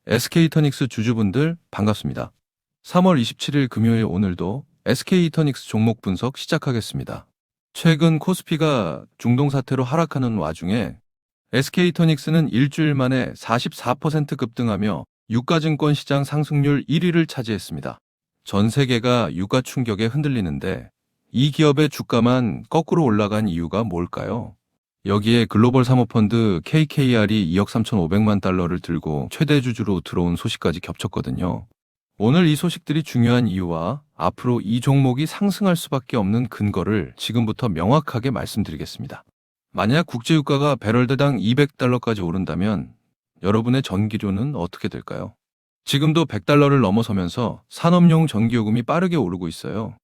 SK이터닉스 주주분들 반갑습니다. 3월 27일 금요일 오늘도 SK이터닉스 종목 분석 시작하겠습니다. 최근 코스피가 중동 사태로 하락하는 와중에 SK이터닉스는 일주일 만에 44% 급등하며 유가증권 시장 상승률 1위를 차지했습니다. 전 세계가 유가 충격에 흔들리는데 이 기업의 주가만 거꾸로 올라간 이유가 뭘까요? 여기에 글로벌 사모펀드 KKR이 2억 3,500만 달러를 들고 최대 주주로 들어온 소식까지 겹쳤거든요. 오늘 이 소식들이 중요한 이유와 앞으로 이 종목이 상승할 수밖에 없는 근거를 지금부터 명확하게 말씀드리겠습니다. 만약 국제유가가 배럴당 200달러까지 오른다면 여러분의 전기료는 어떻게 될까요? 지금도 100달러를 넘어서면서 산업용 전기요금이 빠르게 오르고 있어요.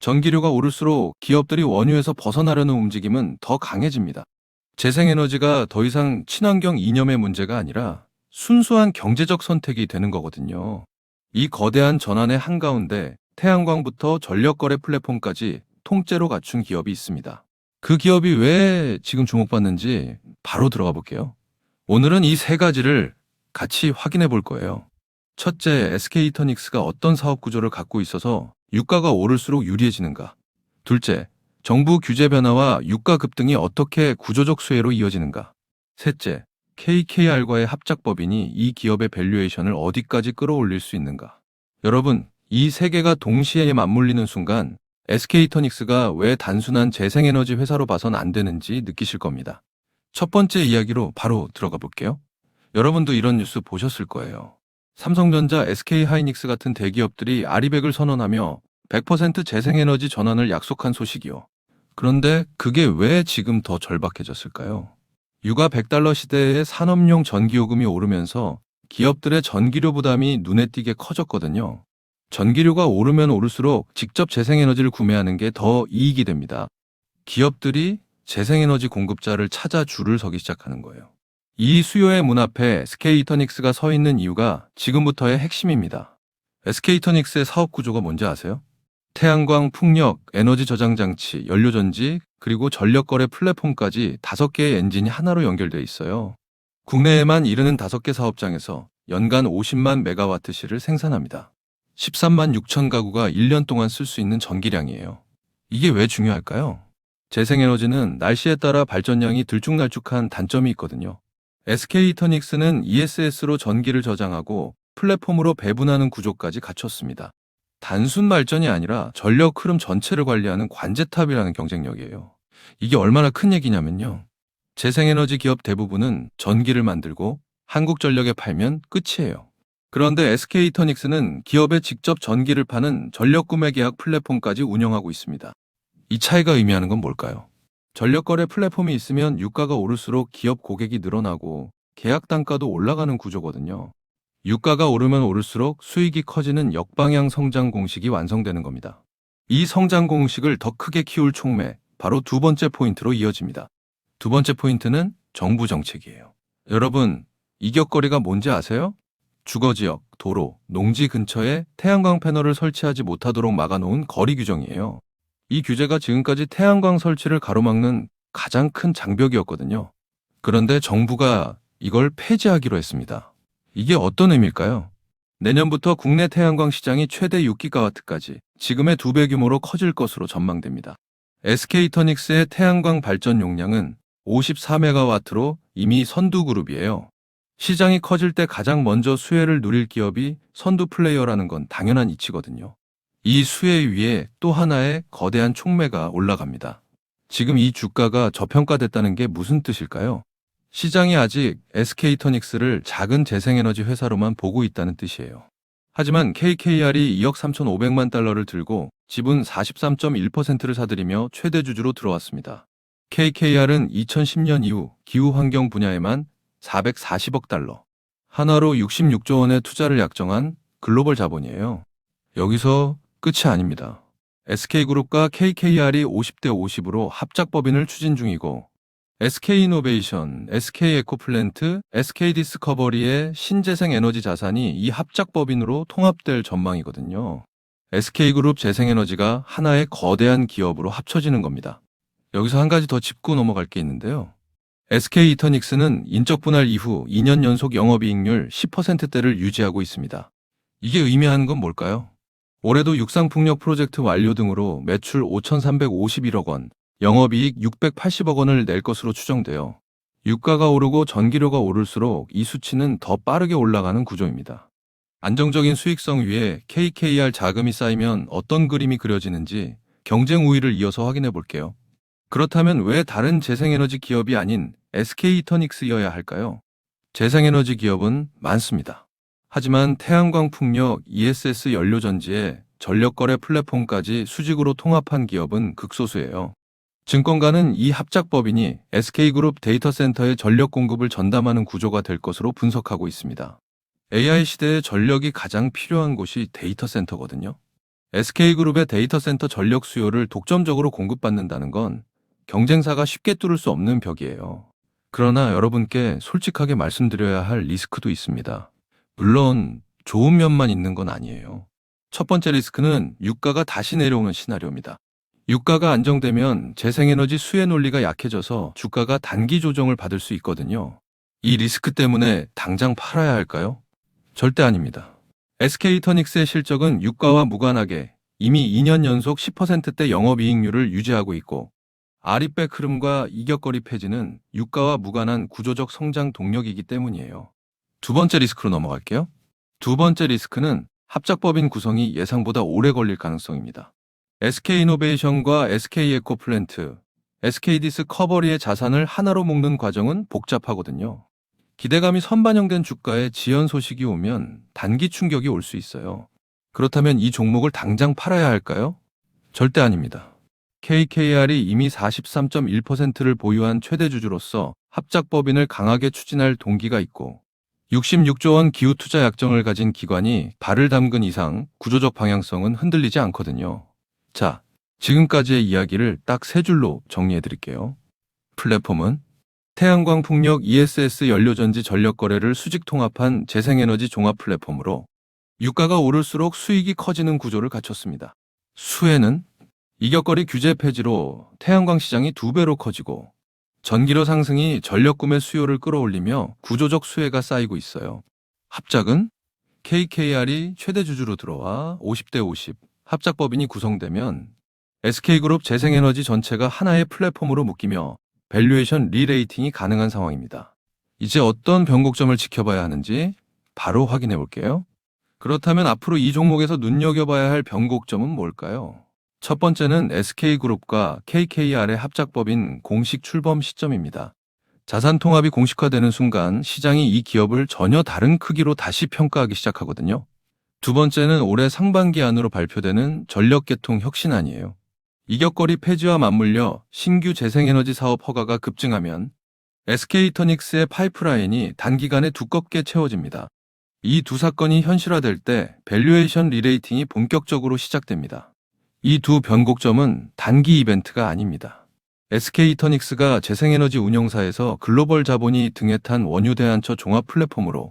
전기료가 오를수록 기업들이 원유에서 벗어나려는 움직임은 더 강해집니다. 재생에너지가 더 이상 친환경 이념의 문제가 아니라 순수한 경제적 선택이 되는 거거든요. 이 거대한 전환의 한가운데 태양광부터 전력거래 플랫폼까지 통째로 갖춘 기업이 있습니다. 그 기업이 왜 지금 주목받는지 바로 들어가 볼게요. 오늘은 이 세 가지를 같이 확인해 볼 거예요. 첫째, SK이터닉스가 어떤 사업 구조를 갖고 있어서 유가가 오를수록 유리해지는가. 둘째, 정부 규제 변화와 유가 급등이 어떻게 구조적 수혜로 이어지는가. 셋째, KKR과의 합작법인이 이 기업의 밸류에이션을 어디까지 끌어올릴 수 있는가. 여러분, 이 세 개가 동시에 맞물리는 순간 SK이터닉스가 왜 단순한 재생에너지 회사로 봐선 안 되는지 느끼실 겁니다. 첫 번째 이야기로 바로 들어가 볼게요. 여러분도 이런 뉴스 보셨을 거예요. 삼성전자, SK하이닉스 같은 대기업들이 아리백을 선언하며 100% 재생에너지 전환을 약속한 소식이요. 그런데 그게 왜 지금 더 절박해졌을까요? 유가 100달러 시대에 산업용 전기요금이 오르면서 기업들의 전기료 부담이 눈에 띄게 커졌거든요. 전기료가 오르면 오를수록 직접 재생에너지를 구매하는 게 더 이익이 됩니다. 기업들이 재생에너지 공급자를 찾아 줄을 서기 시작하는 거예요. 이 수요의 문 앞에 SK이터닉스가 서 있는 이유가 지금부터의 핵심입니다. SK이터닉스의 사업 구조가 뭔지 아세요? 태양광, 풍력, 에너지 저장 장치, 연료전지, 그리고 전력거래 플랫폼까지 5개의 엔진이 하나로 연결되어 있어요. 국내에만 이르는 5개 사업장에서 연간 50만 메가와트시를 생산합니다. 13만 6천 가구가 1년 동안 쓸 수 있는 전기량이에요. 이게 왜 중요할까요? 재생에너지는 날씨에 따라 발전량이 들쭉날쭉한 단점이 있거든요. SK이터닉스는 ESS로 전기를 저장하고 플랫폼으로 배분하는 구조까지 갖췄습니다. 단순 발전이 아니라 전력 흐름 전체를 관리하는 관제탑이라는 경쟁력이에요. 이게 얼마나 큰 얘기냐면요. 재생에너지 기업 대부분은 전기를 만들고 한국전력에 팔면 끝이에요. 그런데 SK이터닉스는 기업에 직접 전기를 파는 전력 구매 계약 플랫폼까지 운영하고 있습니다. 이 차이가 의미하는 건 뭘까요? 전력거래 플랫폼이 있으면 유가가 오를수록 기업 고객이 늘어나고 계약 단가도 올라가는 구조거든요. 유가가 오르면 오를수록 수익이 커지는 역방향 성장 공식이 완성되는 겁니다. 이 성장 공식을 더 크게 키울 촉매, 바로 두 번째 포인트로 이어집니다. 두 번째 포인트는 정부 정책이에요. 여러분, 이격거리가 뭔지 아세요? 주거지역, 도로, 농지 근처에 태양광 패널을 설치하지 못하도록 막아놓은 거리 규정이에요. 이 규제가 지금까지 태양광 설치를 가로막는 가장 큰 장벽이었거든요. 그런데 정부가 이걸 폐지하기로 했습니다. 이게 어떤 의미일까요? 내년부터 국내 태양광 시장이 최대 6기가와트까지 지금의 2배 규모로 커질 것으로 전망됩니다. SK이터닉스의 태양광 발전 용량은 54메가와트로 이미 선두그룹이에요. 시장이 커질 때 가장 먼저 수혜를 누릴 기업이 선두 플레이어라는 건 당연한 이치거든요. 이 수혜 위에 또 하나의 거대한 촉매가 올라갑니다. 지금 이 주가가 저평가됐다는 게 무슨 뜻일까요? 시장이 아직 SK이터닉스를 작은 재생에너지 회사로만 보고 있다는 뜻이에요. 하지만 KKR이 2억 3,500만 달러를 들고 지분 43.1%를 사들이며 최대 주주로 들어왔습니다. KKR은 2010년 이후 기후환경 분야에만 440억 달러, 하나로 66조 원의 투자를 약정한 글로벌 자본이에요. 여기서 끝이 아닙니다. SK그룹과 KKR이 50대 50으로 합작법인을 추진 중이고 SK이노베이션, SK에코플랜트, SK디스커버리의 신재생 에너지 자산이 이 합작법인으로 통합될 전망이거든요. SK그룹 재생에너지가 하나의 거대한 기업으로 합쳐지는 겁니다. 여기서 한 가지 더 짚고 넘어갈 게 있는데요. SK이터닉스는 인적 분할 이후 2년 연속 영업이익률 10%대를 유지하고 있습니다. 이게 의미하는 건 뭘까요? 올해도 육상풍력 프로젝트 완료 등으로 매출 5,351억 원, 영업이익 680억 원을 낼 것으로 추정돼요. 유가가 오르고 전기료가 오를수록 이 수치는 더 빠르게 올라가는 구조입니다. 안정적인 수익성 위에 KKR 자금이 쌓이면 어떤 그림이 그려지는지 경쟁 우위를 이어서 확인해 볼게요. 그렇다면 왜 다른 재생에너지 기업이 아닌 SK이터닉스여야 할까요? 재생에너지 기업은 많습니다. 하지만 태양광 풍력 ESS 연료전지에 전력거래 플랫폼까지 수직으로 통합한 기업은 극소수예요. 증권가는 이 합작법인이 SK그룹 데이터센터의 전력 공급을 전담하는 구조가 될 것으로 분석하고 있습니다. AI 시대에 전력이 가장 필요한 곳이 데이터센터거든요. SK그룹의 데이터센터 전력 수요를 독점적으로 공급받는다는 건 경쟁사가 쉽게 뚫을 수 없는 벽이에요. 그러나 여러분께 솔직하게 말씀드려야 할 리스크도 있습니다. 물론 좋은 면만 있는 건 아니에요. 첫 번째 리스크는 유가가 다시 내려오는 시나리오입니다. 유가가 안정되면 재생에너지 수혜 논리가 약해져서 주가가 단기 조정을 받을 수 있거든요. 이 리스크 때문에 당장 팔아야 할까요? 절대 아닙니다. SK이터닉스의 실적은 유가와 무관하게 이미 2년 연속 10%대 영업이익률을 유지하고 있고, 아리백 흐름과 이격거리 폐지는 유가와 무관한 구조적 성장 동력이기 때문이에요. 두 번째 리스크로 넘어갈게요. 두 번째 리스크는 합작법인 구성이 예상보다 오래 걸릴 가능성입니다. SK이노베이션과 SK에코플랜트, SK디스커버리의 자산을 하나로 묶는 과정은 복잡하거든요. 기대감이 선반영된 주가에 지연 소식이 오면 단기 충격이 올 수 있어요. 그렇다면 이 종목을 당장 팔아야 할까요? 절대 아닙니다. KKR이 이미 43.1%를 보유한 최대 주주로서 합작법인을 강하게 추진할 동기가 있고, 66조 원 기후 투자 약정을 가진 기관이 발을 담근 이상 구조적 방향성은 흔들리지 않거든요. 자, 지금까지의 이야기를 딱 세 줄로 정리해 드릴게요. 플랫폼은 태양광 풍력 ESS 연료전지 전력 거래를 수직 통합한 재생에너지 종합 플랫폼으로 유가가 오를수록 수익이 커지는 구조를 갖췄습니다. 수혜는 이격거리 규제 폐지로 태양광 시장이 2배로 커지고, 전기료 상승이 전력 구매 수요를 끌어올리며 구조적 수혜가 쌓이고 있어요. 합작은 KKR이 최대 주주로 들어와 50대 50 합작법인이 구성되면 SK그룹 재생에너지 전체가 하나의 플랫폼으로 묶이며 밸류에이션 리레이팅이 가능한 상황입니다. 이제 어떤 변곡점을 지켜봐야 하는지 바로 확인해 볼게요. 그렇다면 앞으로 이 종목에서 눈여겨봐야 할 변곡점은 뭘까요? 첫 번째는 SK그룹과 KKR의 합작법인 공식 출범 시점입니다. 자산 통합이 공식화되는 순간 시장이 이 기업을 전혀 다른 크기로 다시 평가하기 시작하거든요. 두 번째는 올해 상반기 안으로 발표되는 전력계통 혁신안이에요. 이격거리 폐지와 맞물려 신규 재생에너지 사업 허가가 급증하면 SK이터닉스의 파이프라인이 단기간에 두껍게 채워집니다. 이 두 사건이 현실화될 때 밸류에이션 리레이팅이 본격적으로 시작됩니다. 이 두 변곡점은 단기 이벤트가 아닙니다. SK이터닉스가 재생에너지 운영사에서 글로벌 자본이 등에 탄 원유대안처 종합 플랫폼으로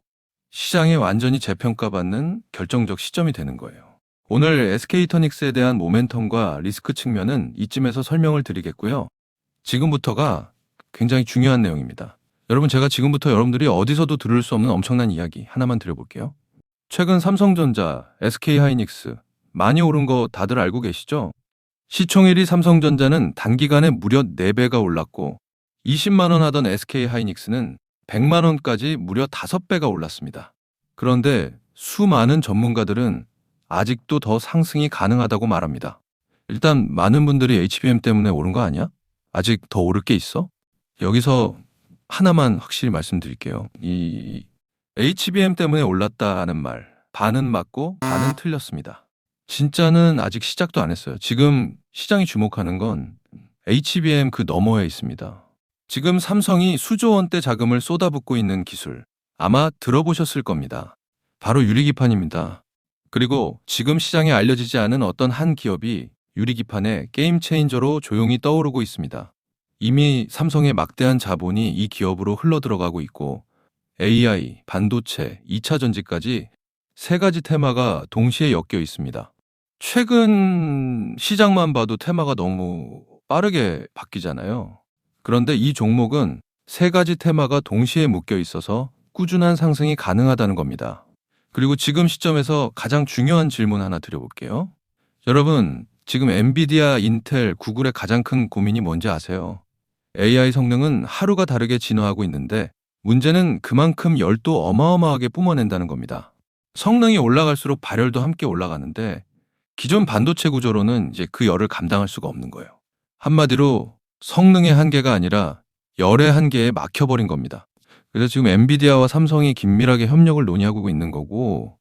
시장에 완전히 재평가받는 결정적 시점이 되는 거예요. 오늘 SK이터닉스에 대한 모멘텀과 리스크 측면은 이쯤에서 설명을 드리겠고요. 지금부터가 굉장히 중요한 내용입니다. 여러분, 제가 지금부터 여러분들이 어디서도 들을 수 없는 엄청난 이야기 하나만 드려볼게요. 최근 삼성전자, SK하이닉스 많이 오른 거 다들 알고 계시죠? 시총 1위 삼성전자는 단기간에 무려 4배가 올랐고, 20만 원 하던 SK하이닉스는 100만 원까지 무려 5배가 올랐습니다. 그런데 수많은 전문가들은 아직도 더 상승이 가능하다고 말합니다. 일단 많은 분들이 HBM 때문에 오른 거 아니야? 아직 더 오를 게 있어? 여기서 하나만 확실히 말씀드릴게요. 이 HBM 때문에 올랐다는 말, 반은 맞고 반은 틀렸습니다. 진짜는 아직 시작도 안 했어요. 지금 시장이 주목하는 건 HBM 그 너머에 있습니다. 지금 삼성이 수조 원대 자금을 쏟아붓고 있는 기술, 아마 들어보셨을 겁니다. 바로 유리기판입니다. 그리고 지금 시장에 알려지지 않은 어떤 한 기업이 유리기판의 게임 체인저로 조용히 떠오르고 있습니다. 이미 삼성의 막대한 자본이 이 기업으로 흘러들어가고 있고, AI, 반도체, 2차 전지까지 세 가지 테마가 동시에 엮여 있습니다. 최근 시장만 봐도 테마가 너무 빠르게 바뀌잖아요. 그런데 이 종목은 세 가지 테마가 동시에 묶여 있어서 꾸준한 상승이 가능하다는 겁니다. 그리고 지금 시점에서 가장 중요한 질문 하나 드려볼게요. 여러분, 지금 엔비디아, 인텔, 구글의 가장 큰 고민이 뭔지 아세요? AI 성능은 하루가 다르게 진화하고 있는데 문제는 그만큼 열도 어마어마하게 뿜어낸다는 겁니다. 성능이 올라갈수록 발열도 함께 올라가는데 기존 반도체 구조로는 이제 그 열을 감당할 수가 없는 거예요. 한마디로 성능의 한계가 아니라 열의 한계에 막혀버린 겁니다. 그래서 지금 엔비디아와 삼성이 긴밀하게 협력을 논의하고 있는 거고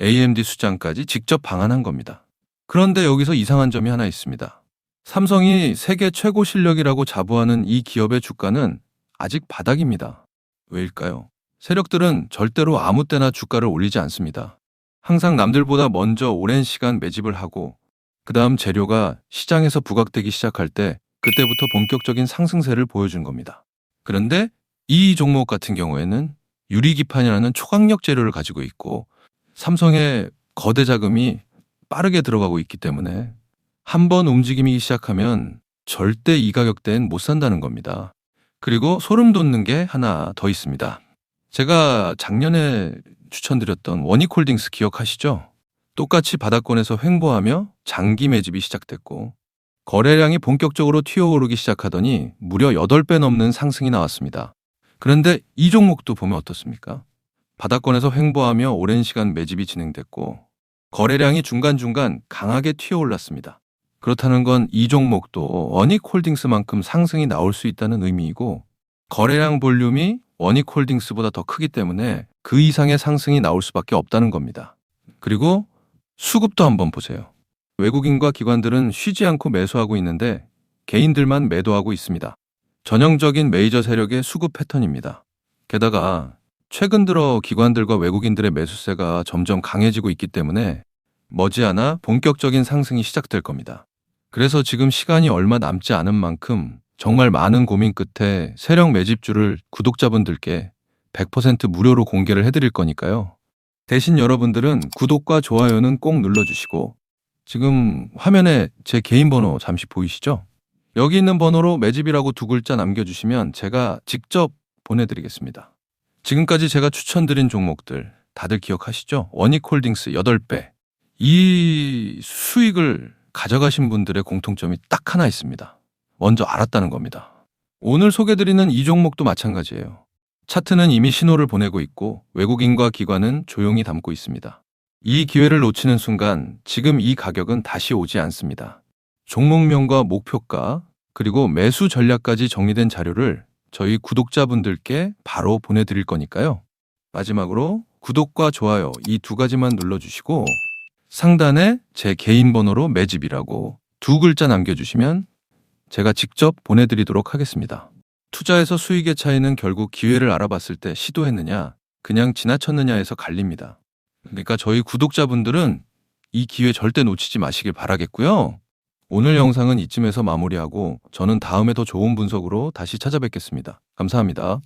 AMD 수장까지 직접 방한한 겁니다. 그런데 여기서 이상한 점이 하나 있습니다. 삼성이 세계 최고 실력이라고 자부하는 이 기업의 주가는 아직 바닥입니다. 왜일까요? 세력들은 절대로 아무 때나 주가를 올리지 않습니다. 항상 남들보다 먼저 오랜 시간 매집을 하고 그 다음 재료가 시장에서 부각되기 시작할 때 그때부터 본격적인 상승세를 보여준 겁니다. 그런데 이 종목 같은 경우에는 유리기판이라는 초강력 재료를 가지고 있고 삼성의 거대 자금이 빠르게 들어가고 있기 때문에 한번 움직임이 시작하면 절대 이 가격대엔 못 산다는 겁니다. 그리고 소름 돋는 게 하나 더 있습니다. 제가 작년에 추천드렸던 원익홀딩스 기억하시죠? 똑같이 바닥권에서 횡보하며 장기 매집이 시작됐고 거래량이 본격적으로 튀어오르기 시작하더니 무려 8배 넘는 상승이 나왔습니다. 그런데 이 종목도 보면 어떻습니까? 바닥권에서 횡보하며 오랜 시간 매집이 진행됐고 거래량이 중간중간 강하게 튀어올랐습니다. 그렇다는 건 이 종목도 원익홀딩스만큼 상승이 나올 수 있다는 의미이고 거래량 볼륨이 원익홀딩스보다 더 크기 때문에 그 이상의 상승이 나올 수밖에 없다는 겁니다. 그리고 수급도 한번 보세요. 외국인과 기관들은 쉬지 않고 매수하고 있는데 개인들만 매도하고 있습니다. 전형적인 메이저 세력의 수급 패턴입니다. 게다가 최근 들어 기관들과 외국인들의 매수세가 점점 강해지고 있기 때문에 머지않아 본격적인 상승이 시작될 겁니다. 그래서 지금 시간이 얼마 남지 않은 만큼 정말 많은 고민 끝에 세력 매집주를 구독자분들께 100% 무료로 공개를 해드릴 거니까요. 대신 여러분들은 구독과 좋아요는 꼭 눌러주시고 지금 화면에 제 개인 번호 잠시 보이시죠? 여기 있는 번호로 매집이라고 2글자 남겨주시면 제가 직접 보내드리겠습니다. 지금까지 제가 추천드린 종목들 다들 기억하시죠? 원익홀딩스 8배. 이 수익을 가져가신 분들의 공통점이 딱 하나 있습니다. 먼저 알았다는 겁니다. 오늘 소개드리는 이 종목도 마찬가지예요. 차트는 이미 신호를 보내고 있고 외국인과 기관은 조용히 담고 있습니다. 이 기회를 놓치는 순간 지금 이 가격은 다시 오지 않습니다. 종목명과 목표가 그리고 매수 전략까지 정리된 자료를 저희 구독자분들께 바로 보내드릴 거니까요. 마지막으로 구독과 좋아요 이 2가지만 눌러주시고 상단에 제 개인 번호로 매집이라고 2글자 남겨주시면 제가 직접 보내드리도록 하겠습니다. 투자에서 수익의 차이는 결국 기회를 알아봤을 때 시도했느냐, 그냥 지나쳤느냐에서 갈립니다. 그러니까 저희 구독자분들은 이 기회 절대 놓치지 마시길 바라겠고요. 오늘 영상은 이쯤에서 마무리하고 저는 다음에 더 좋은 분석으로 다시 찾아뵙겠습니다. 감사합니다.